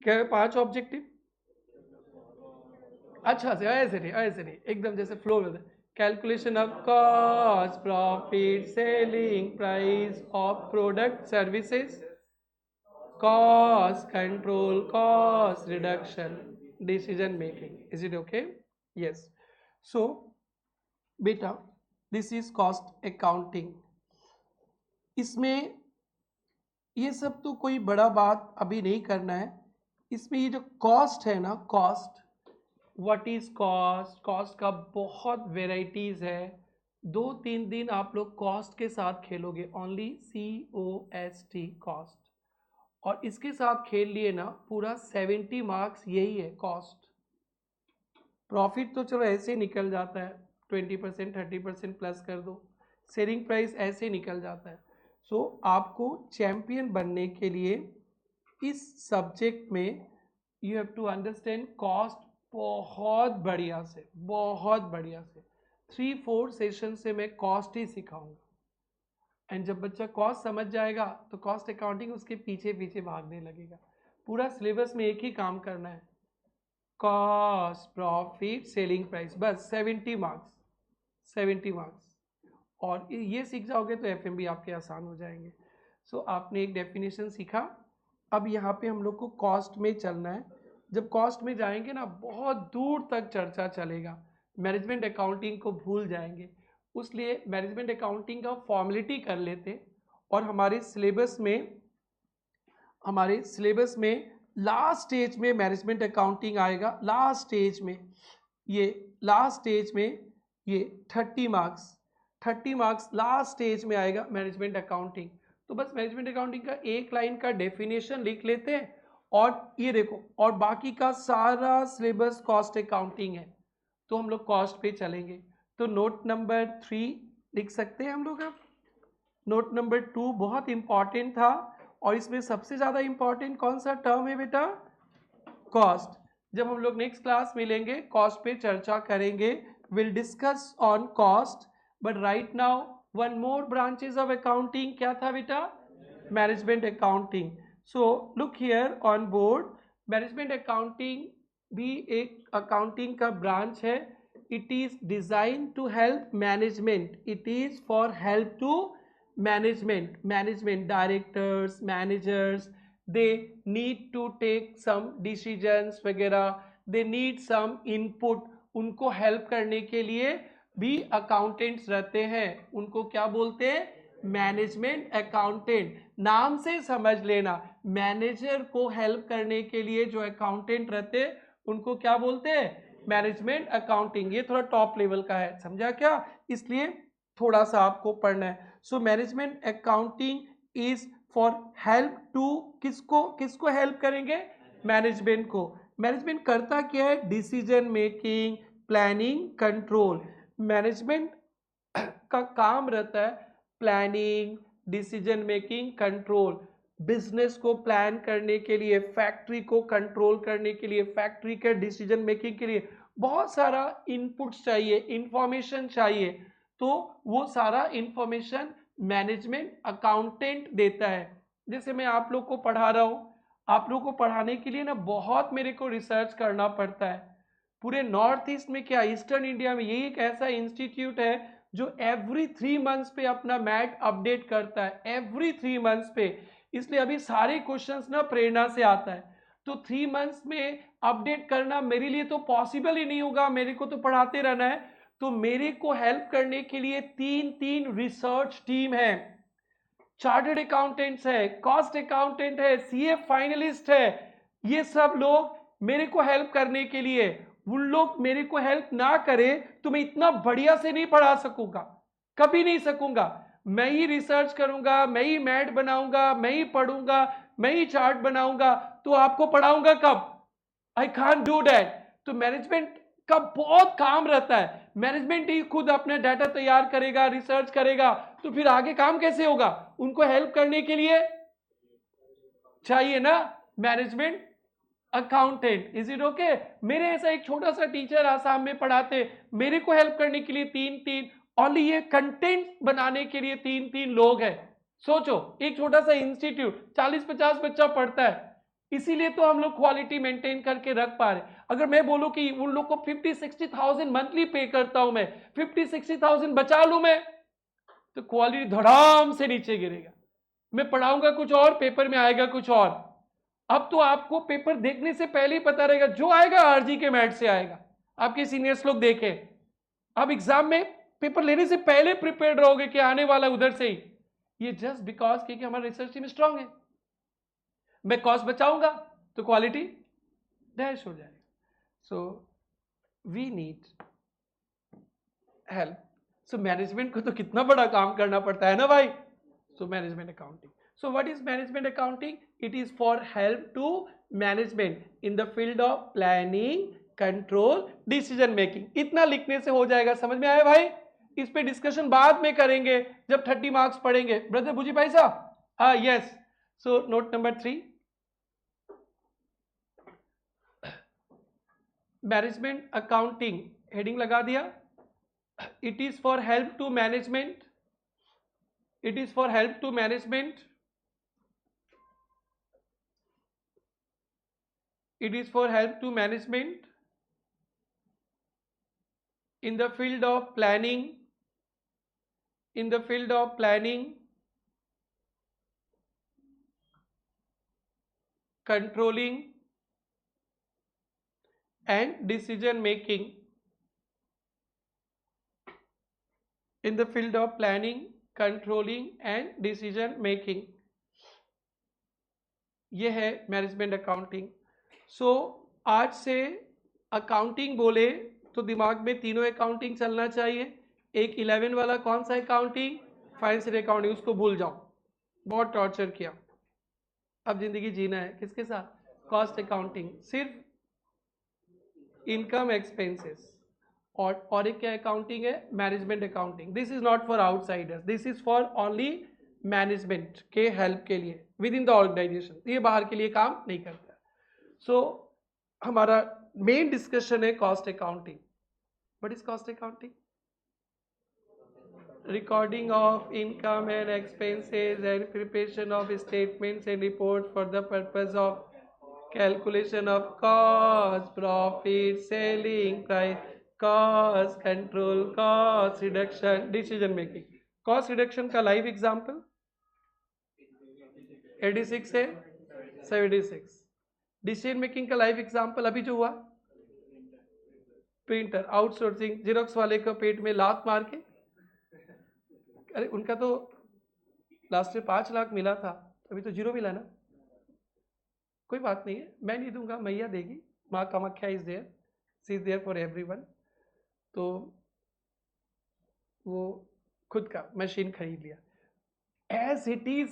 क्या है 5 ऑब्जेक्टिव? अच्छा से ऐसे नहीं एकदम जैसे फ्लो में। Calculation of cost, profit, selling price of product services, cost control, cost reduction, decision making. Is it okay? Yes. So beta, this is cost accounting। इसमें ये सब तो कोई बड़ा बात अभी नहीं करना है। इसमें ये जो कॉस्ट है ना, cost, what is cost? Cost का बहुत वेराइटीज है। 2-3 दिन आप लोग कॉस्ट के साथ खेलोगे, ओनली COST, कॉस्ट। और इसके साथ खेल लिए ना पूरा 70 मार्क्स यही है कॉस्ट। प्रॉफिट तो चलो ऐसे निकल जाता है, 20% 30% प्लस कर दो, सेलिंग प्राइस ऐसे निकल जाता है। सो आपको चैंपियन बनने के लिए इस सब्जेक्ट में you have to understand cost बहुत बढ़िया से, बहुत बढ़िया से। 3-4 सेशन से मैं कॉस्ट ही सिखाऊंगा। एंड जब बच्चा कॉस्ट समझ जाएगा तो कॉस्ट अकाउंटिंग उसके पीछे पीछे भागने लगेगा। पूरा सिलेबस में एक ही काम करना है, कॉस्ट, प्रॉफिट, सेलिंग प्राइस, बस 70 मार्क्स, 70 मार्क्स। और ये सीख जाओगे तो एफएमबी आपके आसान हो जाएंगे। सो आपने एक डेफिनेशन सीखा, अब यहाँ पे हम लोग को कॉस्ट में चलना है। जब कॉस्ट में जाएंगे ना बहुत दूर तक चर्चा चलेगा, मैनेजमेंट अकाउंटिंग को भूल जाएंगे। उसलिए मैनेजमेंट अकाउंटिंग का फॉर्मेलिटी कर लेते और हमारे सिलेबस में लास्ट स्टेज में मैनेजमेंट अकाउंटिंग आएगा। लास्ट स्टेज में ये 30 मार्क्स लास्ट स्टेज में आएगा मैनेजमेंट अकाउंटिंग। तो बस मैनेजमेंट अकाउंटिंग का एक लाइन का डेफिनेशन लिख लेते हैं और ये देखो, और बाकी का सारा सिलेबस कॉस्ट अकाउंटिंग है, तो हम लोग कॉस्ट पे चलेंगे। तो नोट नंबर 3 लिख सकते हैं हम लोग। अब नोट नंबर 2 बहुत इंपॉर्टेंट था, और इसमें सबसे ज्यादा इंपॉर्टेंट कौन सा टर्म है बेटा? कॉस्ट। जब हम लोग नेक्स्ट क्लास मिलेंगे कॉस्ट पे चर्चा करेंगे, will discuss on cost. But right now one more branches of accounting, क्या था बेटा? Management accounting. So look here on board, management accounting भी एक अकाउंटिंग का ब्रांच है। It is design to help management, it is for help to management directors, managers, they need to take some decisions वगैरह, they need some input, उनको help करने के लिए भी अकाउंटेंट्स रहते हैं। उनको क्या बोलते हैं? Management accountant. नाम से समझ लेना, मैनेजर को हेल्प करने के लिए जो अकाउंटेंट रहते हैं उनको क्या बोलते हैं? Management accounting. ये थोड़ा टॉप लेवल का है, समझा क्या? इसलिए थोड़ा सा आपको पढ़ना है। So management accounting is for help to, किसको हेल्प करेंगे? मैनेजमेंट को। मैनेजमेंट करता क्या है? Decision making, planning, control. Management का काम रहता है planning, decision making, control. Business को प्लान करने के लिए, फैक्ट्री को कंट्रोल करने के लिए, फैक्ट्री के डिसीजन मेकिंग के लिए बहुत सारा इनपुट्स चाहिए, इंफॉर्मेशन चाहिए। तो वो सारा इंफॉर्मेशन मैनेजमेंट अकाउंटेंट देता है। जैसे मैं आप लोग को पढ़ा रहा हूं, आप लोग को पढ़ाने के लिए ना बहुत मेरे को रिसर्च करना पड़ता है। पूरे नॉर्थ ईस्ट में, क्या ईस्टर्न इंडिया में, यही एक ऐसा इंस्टीट्यूट है जो एवरी 3 मंथ्स पे अपना मैट अपडेट करता है, एवरी 3 मंथ्स पे। इसलिए अभी सारे क्वेश्चंस ना प्रेरणा से आता है, तो 3 मंथ्स में अपडेट करना मेरे लिए तो पॉसिबल ही नहीं होगा, मेरे को तो पढ़ाते रहना है। तो मेरे को हेल्प करने के लिए 3 रिसर्च टीम है। चार्टर्ड अकाउंटेंट्स है, कॉस्ट अकाउंटेंट है, सीए फाइनलिस्ट है। ये सब लोग मेरे को हेल्प करने के लिए, उन लोग मेरे को हेल्प ना करे तो मैं इतना बढ़िया से नहीं पढ़ा सकूंगा, कभी नहीं सकूंगा। मैं ही रिसर्च करूंगा, मैं ही मैट बनाऊंगा, मैं ही पढ़ूंगा, मैं ही चार्ट बनाऊंगा, तो आपको पढ़ाऊंगा कब? I can't do that. तो मैनेजमेंट का बहुत काम रहता है, मैनेजमेंट ही खुद अपना डाटा तैयार करेगा, रिसर्च करेगा, तो फिर आगे काम कैसे होगा? उनको हेल्प करने के लिए चाहिए ना management accountant. Is it okay? मेरे ऐसा एक छोटा सा टीचर आसाम में पढ़ाते, मेरे को हेल्प करने के लिए 3 ओनली ये कंटेंट बनाने के लिए 3 लोग हैं। सोचो, एक छोटा सा इंस्टीट्यूट 40-50 बच्चा पढ़ता है, इसीलिए तो हम लोग क्वालिटी मेंटेन करके रख पा रहे। अगर मैं बोलूं कि उन लोग को 50-60,000 मंथली पे करता हूं मैं, 50-60,000 बचा लूं मैं, तो क्वालिटी धड़ाम से नीचे गिरेगा। मैं पढ़ाऊंगा कुछ और, पेपर में आएगा कुछ और। अब तो आपको पेपर देखने से पहले ही पता रहेगा, जो आएगा आरजी के मैट से आएगा, आपके सीनियर्स लोग देखें। अब एग्जाम में पेपर लेने से पहले प्रिपेयर्ड रहोगे कि आने वाला उधर से ही। ये जस्ट बिकॉज क्योंकि हमारा रिसर्च टीम स्ट्रांग है। मैं कॉस्ट बचाऊंगा तो क्वालिटी डैश हो जाएगा। So we need help. So management को तो कितना बड़ा काम करना पड़ता है ना भाई। सो management accounting, so what is management accounting? It is for help to management in the field of planning, control, decision making। इतना लिखने से हो जाएगा, समझ में आया भाई? इस पे डिस्कशन बाद में करेंगे जब 30 मार्क्स पढ़ेंगे। ब्रदर बुझी भाई साहब? हाँ, yes. So note number 3, management accounting heading लगा दिया। It is for help to management, it is for help to management, it is for help to management in the field of planning, in the field of planning, controlling, and decision making in the field of planning, controlling and decision making, ये है management accounting. सो आज से accounting बोले तो दिमाग में तीनों accounting चलना चाहिए। एक 11 वाला कौन सा अकाउंटिंग, फाइनेंशियल अकाउंटिंग, उसको भूल जाओ, बहुत टॉर्चर किया। अब जिंदगी जीना है किसके साथ, कॉस्ट अकाउंटिंग, सिर्फ इनकम एक्सपेंसेस। और एक क्या अकाउंटिंग है, management accounting. This is not for outsiders, this is for only management के हेल्प के लिए विद इन द ऑर्गेनाइजेशन, ये बाहर के लिए काम नहीं करता। सो हमारा मेन डिस्कशन है cost accounting. What is cost accounting? Recording of income and expenses and preparation of statements and reports for the purpose of calculation of cost, profit, selling price, cost control, cost reduction, decision making। cost reduction का live example 86 है 76। Decision making का live example अभी जो हुआ, printer outsourcing, xerox वाले को पेट में लात मार के, अरे उनका तो लास्ट में 5 लाख मिला था, अभी तो 0 मिला ना। कोई बात नहीं है, मैं नहीं दूंगा, मैया देगी, माँ Kamakhya is there, she is there for everyone. तो वो खुद का मशीन खरीद लिया। As it is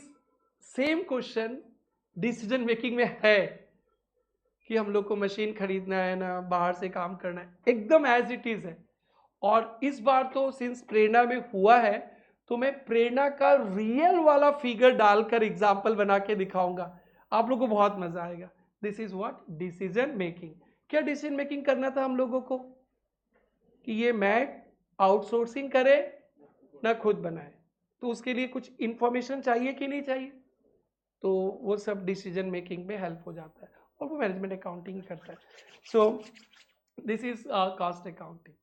same question decision making में है कि हम लोग को मशीन खरीदना है ना, बाहर से काम करना है, एकदम एज इट इज है। और इस बार तो सिंस प्रेरणा में हुआ है तो मैं प्रेरणा का रियल वाला फिगर डालकर एग्जाम्पल बना के दिखाऊंगा, आप लोगों को बहुत मजा आएगा। This is what decision making. क्या डिसीजन मेकिंग करना था हम लोगों को कि ये मैट आउटसोर्सिंग करे ना खुद बनाए, तो उसके लिए कुछ इंफॉर्मेशन चाहिए कि नहीं चाहिए, तो वो सब डिसीजन मेकिंग में हेल्प हो जाता है और वो मैनेजमेंट अकाउंटिंग करता है। So this is cost accounting.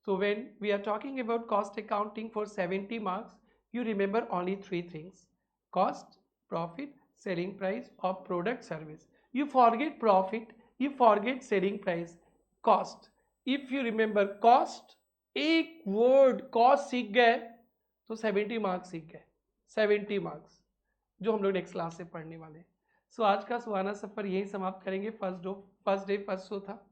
So when we are talking about cost accounting for 70 marks, you remember only 3 things: cost, profit, selling price of product service. You forget profit, you forget selling price, cost. If you remember cost, एक word cost सीख गए तो 70 marks सीख गए, 70 marks जो हम लोग next class से पढ़ने वाले हैं। सो आज का सुहाना सफर यही समाप्त करेंगे। फर्स्ट डे फर्स्ट शो था।